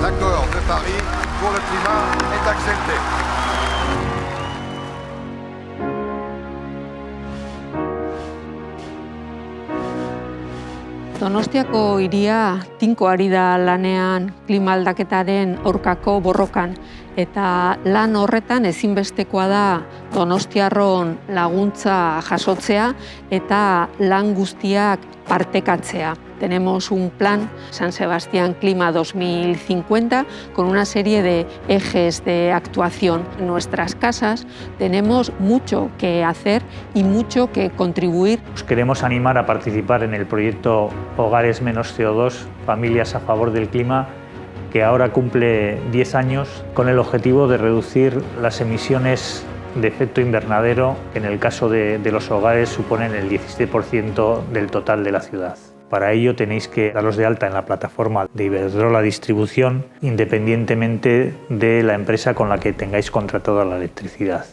L'accord de Paris pour le climat est accepté. Donostiako hiria tinko ari da lanean klima aldaketaren aurkako borrokan eta lan horretan ezinbestekoa da donostiarron laguntza jasotzea eta lan guztiak partekatzea. Tenemos un plan San Sebastián Clima 2050 con una serie de ejes de actuación. En nuestras casas tenemos mucho que hacer y mucho que contribuir. Os queremos animar a participar en el proyecto Hogares Menos CO2, Familias a Favor del Clima, que ahora cumple 10 años con el objetivo de reducir las emisiones de efecto invernadero, que en el caso de los hogares suponen el 17% del total de la ciudad. Para ello tenéis que daros de alta en la plataforma de Iberdrola Distribución, independientemente de la empresa con la que tengáis contratada la electricidad.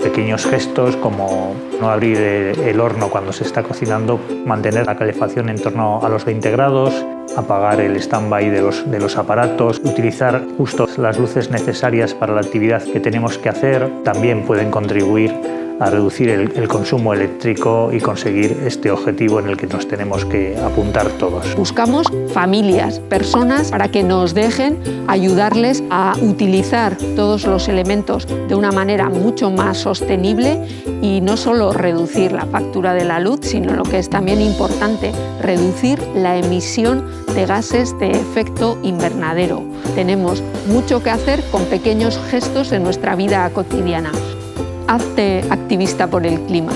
Pequeños gestos como no abrir el horno cuando se está cocinando, mantener la calefacción en torno a los 20 grados, apagar el stand-by de los aparatos, utilizar justo las luces necesarias para la actividad que tenemos que hacer, también pueden contribuir a reducir el consumo eléctrico y conseguir este objetivo en el que nos tenemos que apuntar todos. Buscamos familias, personas para que nos dejen ayudarles a utilizar todos los elementos de una manera mucho más sostenible y no solo reducir la factura de la luz, sino lo que es también importante, reducir la emisión de gases de efecto invernadero. Tenemos mucho que hacer con pequeños gestos en nuestra vida cotidiana. Hazte activista por el clima.